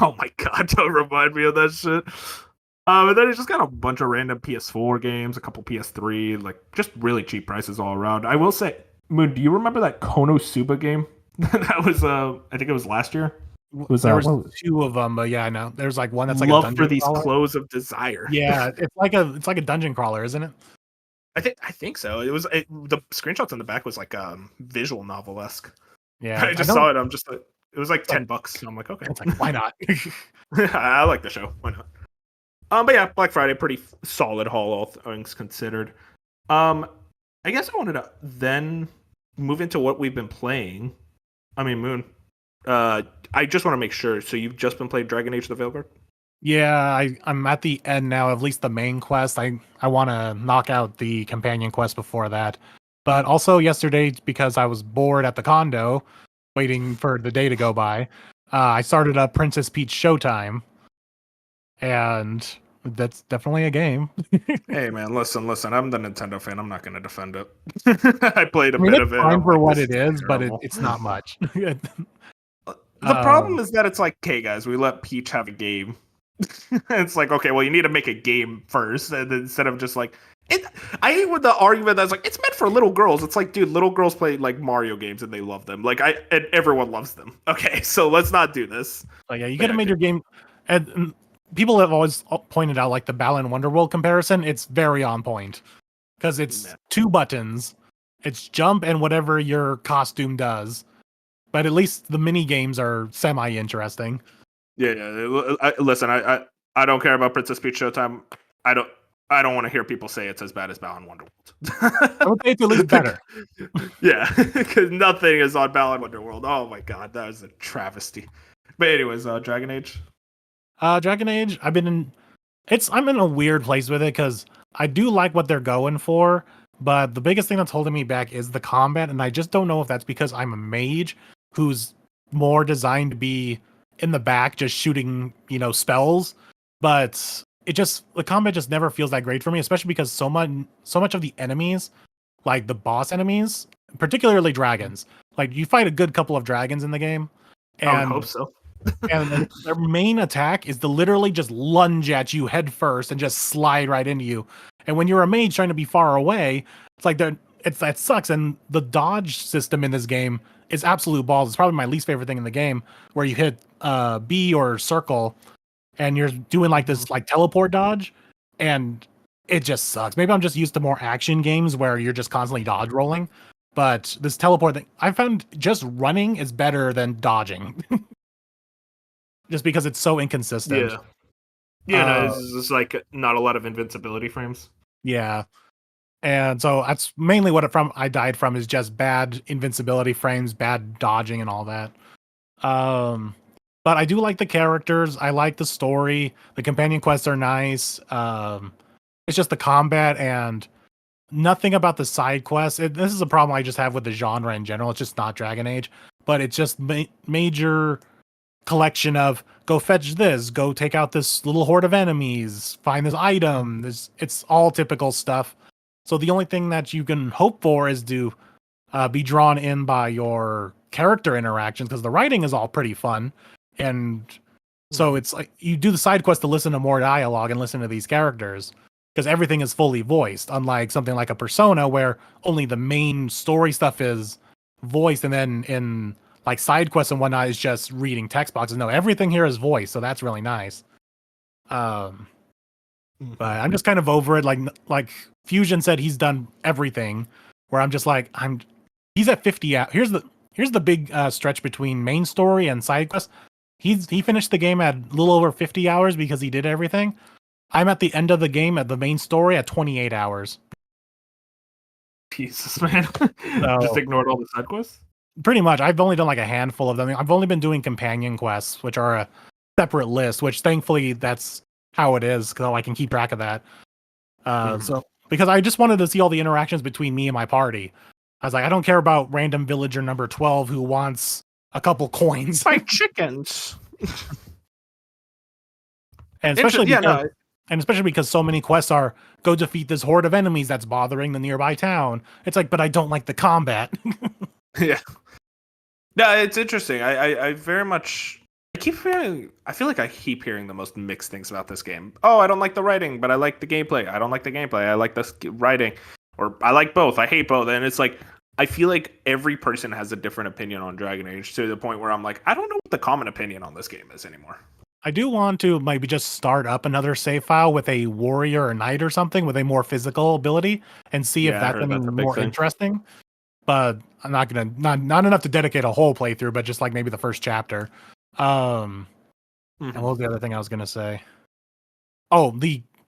Oh my god, don't remind me of that shit. And then it's just got a bunch of random PS4 games, a couple PS3, like just really cheap prices all around. I will say, Moon, do you remember that Konosuba game? That was I think it was last year. It was There was two of them, but yeah, I know. There's like one that's like a Love dungeon for These crawler. Clothes of Desire. Yeah, it's like a dungeon crawler, isn't it? I think so. The screenshots on the back was like visual novel esque. Yeah, I just saw it. I'm just like, it was like $10. So I'm like, okay. It's like, why not? I like the show. Why not? But yeah, Black Friday, pretty solid haul, all things considered. I guess I wanted to then move into what we've been playing. I mean, Moon. I just want to make sure. So you've just been playing Dragon Age: The Veilguard? Yeah, I'm at the end now, at least the main quest. I want to knock out the companion quest before that. But also yesterday, because I was bored at the condo, waiting for the day to go by, I started up Princess Peach Showtime, and that's definitely a game. Hey man, listen. I'm the Nintendo fan. I'm not going to defend it. I played a I mean, bit it's of it. fine I'm for like, what this it is, but terrible. it's not much. The problem is that it's like, okay, guys, we let Peach have a game. It's like, okay, well, you need to make a game first, and instead of just like it. I hate with the argument that's like it's meant for little girls. It's like, dude, little girls play like Mario games and they love them. And everyone loves them. Okay, so let's not do this. Like, yeah, you But could have made your game. And people have always pointed out like the Balan Wonderworld comparison. It's very on point because it's two buttons. It's jump and whatever your costume does. But at least the mini games are semi interesting. Yeah. Listen, I don't care about Princess Peach Showtime. I don't. I don't want to hear people say it's as bad as Balan Wonderworld. I would say it's at least better. Yeah, because nothing is on Balan Wonderworld. Oh my god, that was a travesty. But anyways, Dragon Age. Dragon Age, I'm in a weird place with it because I do like what they're going for, but the biggest thing that's holding me back is the combat, and I just don't know if that's because I'm a mage who's more designed to be in the back just shooting, spells, but the combat just never feels that great for me, especially because so much of the enemies, like the boss enemies, particularly dragons, like you fight a good couple of dragons in the game, I would and hope so. and their main attack is to literally just lunge at you head first and just slide right into you. And when you're a mage trying to be far away, it's like that sucks. And the dodge system in this game is absolute balls. It's probably my least favorite thing in the game, where you hit B or circle and you're doing like this like teleport dodge, and it just sucks. Maybe I'm just used to more action games where you're just constantly dodge rolling. But this teleport thing, I found just running is better than dodging. just because it's so inconsistent. Yeah. Yeah, no, Uh, it's just like not a lot of invincibility frames. yeah. And so that's mainly what I died from is just bad invincibility frames, bad dodging, and all that. Um, but I do like the characters. I like the story. The companion quests are nice. It's just the combat and nothing about the side quests. This is a problem I just have with the genre in general. It's just not Dragon Age, but it's just major collection of go fetch this, go take out this little horde of enemies, find this item. It's all typical stuff. So the only thing that you can hope for is to be drawn in by your character interactions because the writing is all pretty fun. And so it's like you do the side quest to listen to more dialogue and listen to these characters because everything is fully voiced, unlike something like a Persona where only the main story stuff is voiced, and then in like side quests and whatnot is just reading text boxes. No, everything here is voiced, so that's really nice. But I'm just kind of over it. Like Fusion said, he's done everything. Where I'm just like he's at 50 out. Here's the big stretch between main story and side quest. He finished the game at a little over 50 hours because he did everything. I'm at the end of the game at the main story at 28 hours. Jesus, man. So, just ignored all the side quests? pretty much. I've only done like a handful of them. I've only been doing companion quests, which are a separate list, which thankfully that's how it is because I can keep track of that. So because I just wanted to see all the interactions between me and my party. I was like, I don't care about random villager number 12 who wants a couple coins. Like chickens. And especially because so many quests are go defeat this horde of enemies that's bothering the nearby town. It's like, but I don't like the combat. Yeah. No, it's interesting. I very much I feel like I keep hearing the most mixed things about this game. Oh, I don't like the writing, but I like the gameplay. I don't like the gameplay. I like the writing, or I like both. I hate both, and it's like I feel like every person has a different opinion on Dragon Age to the point where I'm like, I don't know what the common opinion on this game is anymore. I do want to maybe just start up another save file with a warrior or knight or something with a more physical ability and see if that's any more interesting. But I'm not gonna not enough to dedicate a whole playthrough, but just like maybe the first chapter. And what was the other thing I was gonna say? Oh,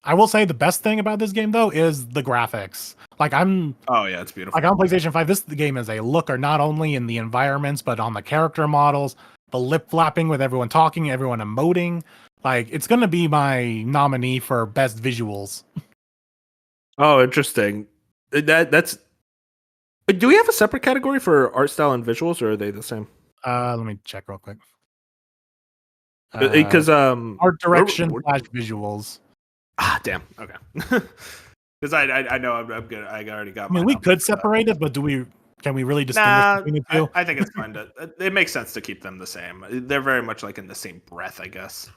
I will say the best thing about this game though is the graphics. Oh yeah, it's beautiful. Like on PlayStation 5, this game is a looker not only in the environments but on the character models, the lip flapping with everyone talking, everyone emoting. Like it's gonna be my nominee for best visuals. Oh, interesting. That's. Do we have a separate category for art style and visuals, or are they the same? Let me check real quick. Because art direction / visuals. Ah, damn. Okay. Because I know I'm good. I already got. I mean, we could separate it, but can we really distinguish between the two? I think it's fine to. It makes sense to keep them the same. They're very much like in the same breath, I guess.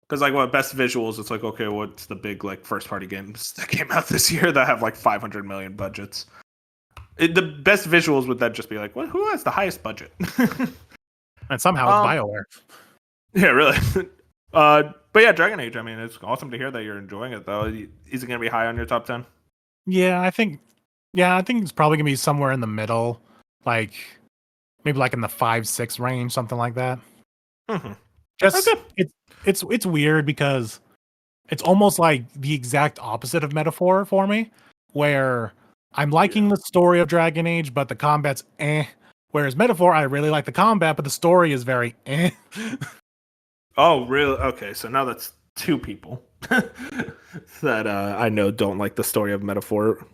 Because like what best visuals, it's like okay, what's the big like first party games that came out this year that have like 500 million budgets? The best visuals would that just be like, well, who has the highest budget? And somehow it's BioWare. Yeah, really. But yeah, Dragon Age. I mean, it's awesome to hear that you're enjoying it, though. Is it going to be high on your top 10? Yeah, I think it's probably going to be somewhere in the middle, like maybe like in the 5-6 range, something like that. Mm-hmm. Just it's weird because it's almost like the exact opposite of Metaphor for me, where I'm liking the story of Dragon Age, but the combat's eh. Whereas Metaphor, I really like the combat, but the story is very eh. Oh, really? Okay, so now that's two people that I know don't like the story of Metaphor.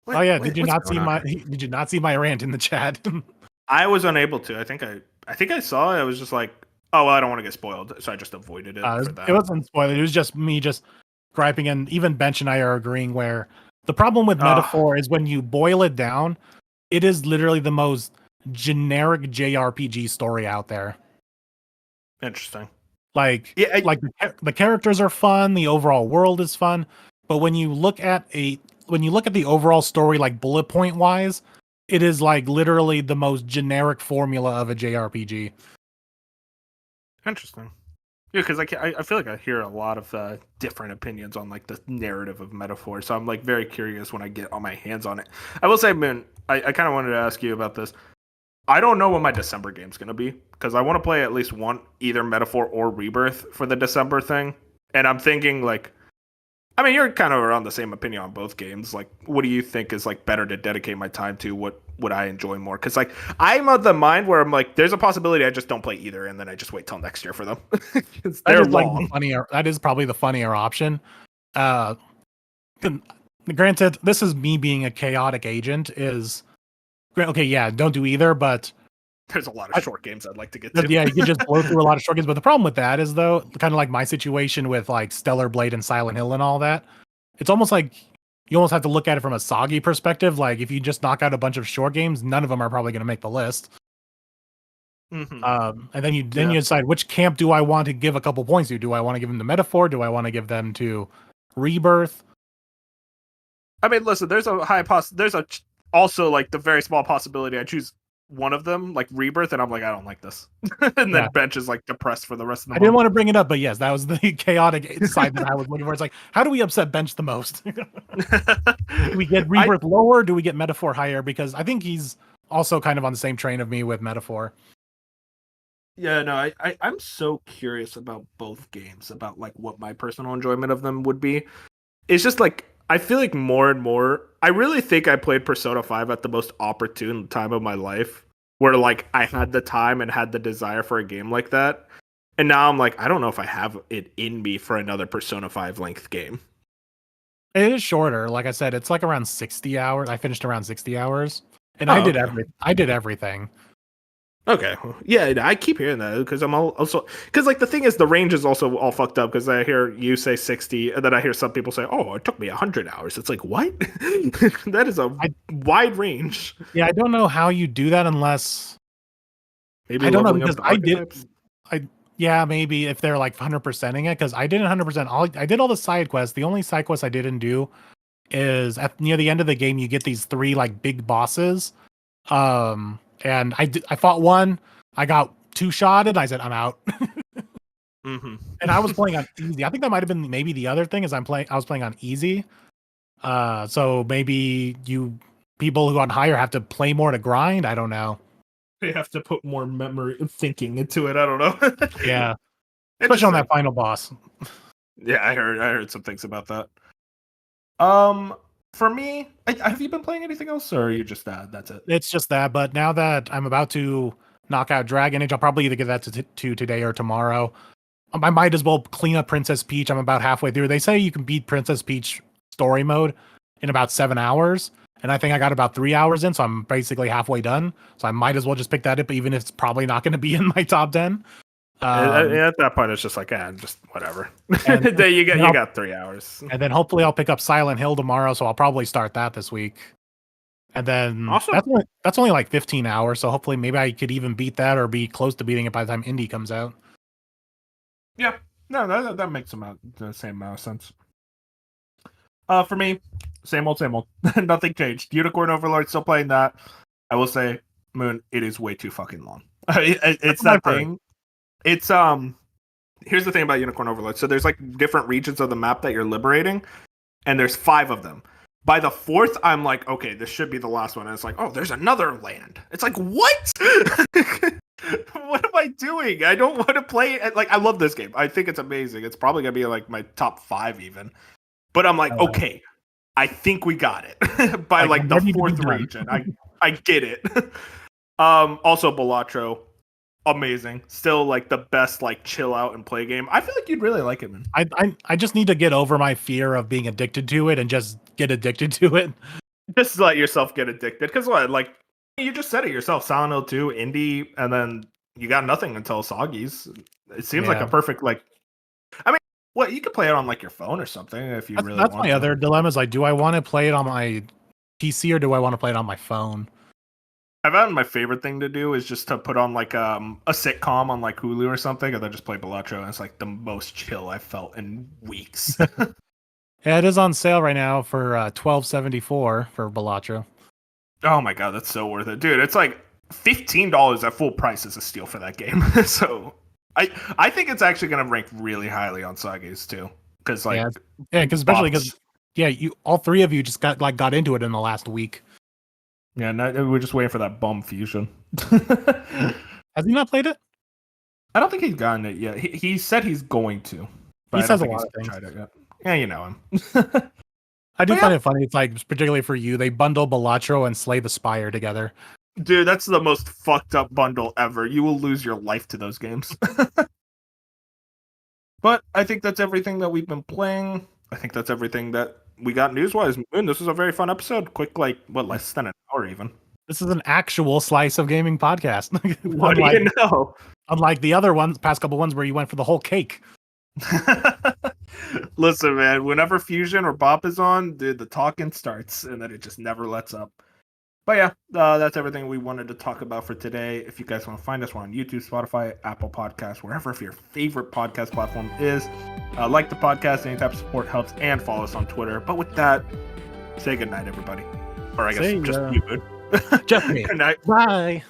Did you not see my rant in the chat? I was unable to. I think I saw it. I was just like, oh well, I don't want to get spoiled, so I just avoided it. For that. It wasn't spoiled. It was just me just griping, and even Bench and I are agreeing where the problem with Metaphor is when you boil it down, it is literally the most generic JRPG story out there. Interesting. Like the characters are fun, the overall world is fun, but when you look at the overall story, like bullet point wise, it is like literally the most generic formula of a JRPG. Interesting. Yeah, because I feel like I hear a lot of different opinions on like the narrative of Metaphor, so I'm like very curious when I get on my hands on it. I will say, man, I kind of wanted to ask you about this. I don't know what my December game's gonna be because I want to play at least one, either Metaphor or Rebirth for the December thing. And I'm thinking like, I mean, you're kind of around the same opinion on both games. Like, what do you think is like better to dedicate my time to? What would I enjoy more? Because like, I'm of the mind where I'm like, there's a possibility I just don't play either, and then I just wait till next year for them. That They're is like the long. funnier. That is probably the funnier option. Uh, Granted, this is me being a chaotic agent. Is okay. Yeah, don't do either. But There's a lot of short games I'd like to get to. yeah, you can just blow through a lot of short games. But the problem with that is though, kind of like my situation with like Stellar Blade and Silent Hill and all that. It's almost like you almost have to look at it from a soggy perspective. Like if you just knock out a bunch of short games, none of them are probably going to make the list. Mm-hmm. And then you decide which camp do I want to give a couple points to? Do I want to give them to Metaphor? Do I want to give them to Rebirth? I mean, listen, there's also like the very small possibility I choose one of them, like Rebirth, and I'm like, I don't like this, and then Bench is like depressed for the rest of the I month. didn't want to bring it up, but yes, that was the chaotic side that I was looking for. It's like, how do we upset Bench the most? Do we get Rebirth lower? Do we get Metaphor higher? Because I think he's also kind of on the same train of me with Metaphor. Yeah, no, I'm so curious about both games, about like what my personal enjoyment of them would be. It's just like I feel like more and more I really think I played Persona 5 at the most opportune time of my life where like I had the time and had the desire for a game like that. And now I'm like, I don't know if I have it in me for another Persona 5 length game. It is shorter. Like I said, it's like around 60 hours. I finished around 60 hours. And Oh, I did okay. I did everything. Okay, yeah, I keep hearing that because I'm also because like the thing is the range is also all fucked up because I hear you say 60 and then I hear some people say, oh, it took me 100 hours. It's like what? That is a wide range. Yeah, I don't know how you do that unless Maybe I don't know leveling because up the I did archetypes. yeah, maybe if they're like 100%ing it because I didn't 100%. I did all the side quests. The only side quest I didn't do is near the end of the game you get these 3 like big bosses. And I fought one, I got 2-shotted, I said I'm out. Mm-hmm. And I was playing on easy. I think that might have been maybe the other thing is I was playing on easy. So maybe you people who on higher have to play more to grind. I don't know. They have to put more memory thinking into it. I don't know. Yeah, especially on Interesting. that final boss. Yeah, I heard some things about that. Um, for me, have you been playing anything else, or are you just that's it? It's just that. But now that I'm about to knock out Dragon Age, I'll probably either get that to today or tomorrow. I might as well clean up Princess Peach. I'm about halfway through. They say you can beat Princess Peach story mode in about 7 hours. And I think I got about 3 hours in, so I'm basically halfway done. So I might as well just pick that up, even if it's probably not going to be in my top 10. At that point, it's just like, just whatever. And you got 3 hours, and then hopefully I'll pick up Silent Hill tomorrow, so I'll probably start that this week. And then awesome. that's only like 15 hours, so hopefully maybe I could even beat that or be close to beating it by the time Indie comes out. Yeah, no, that makes the same amount of sense. For me, same old, same old. Nothing changed. Unicorn Overlord, still playing that. I will say, Moon, it is way too fucking long. It's that thing. It's Here's the thing about Unicorn Overlord. So there's like different regions of the map that you're liberating, and there's 5 of them. By the 4th, I'm like, okay, this should be the last one. And it's like, oh, there's another land. It's like, what? What am I doing? I don't want to play it. Like, I love this game. I think it's amazing. It's probably gonna be like my top 5 even. But I'm like, okay, I think we got it by like the 4th region. I get it. Also Balatro, amazing. Still like the best like chill out and play game. I feel like you'd really like it, man. I just need to get over my fear of being addicted to it and just get addicted to it. Just let yourself get addicted. Because what, like you just said it yourself, Silent Hill 2, Indie, and then you got nothing until Soggy's. It seems like a perfect like. I mean, what you could play it on like your phone or something if you really want. That's my other dilemma. Is like, do I want to play it on my PC or do I want to play it on my phone? I've found my favorite thing to do is just to put on like a sitcom on like Hulu or something, and then just play Balatro, and it's like the most chill I've felt in weeks. Yeah, it is on sale right now for $12.74 for Balatro. Oh my god, that's so worth it, dude! It's like $15 at full price is a steal for that game. So I think it's actually going to rank really highly on Saga's too, because like because especially because you all 3 of you just got into it in the last week. Yeah, we're just waiting for that bum fusion. Has he not played it? I don't think he's gotten it yet. He said he's going to, but He I don't says a think lot he's of things. tried it yet. Yeah, you know him. I do But find yeah. it funny. It's like, particularly for you, they bundle Balatro and Slay the Spire together. Dude, that's the most fucked up bundle ever. You will lose your life to those games. But I think that's everything that we've been playing. I think that's everything that we got news-wise. Moon, this was a very fun episode. Quick, like, what, less than an hour even. This is an actual slice of gaming podcast. What do you know? Unlike the other ones, past couple ones where you went for the whole cake. Listen, man, whenever Fusion or Bop is on, dude, the talking starts, and then it just never lets up. But yeah, that's everything we wanted to talk about for today. If you guys want to find us, we're on YouTube, Spotify, Apple Podcasts, wherever if your favorite podcast platform is. Like the podcast, any type of support helps, and follow us on Twitter. But with that, say goodnight, everybody. Or I guess just you, dude. Just me. Good night. Bye.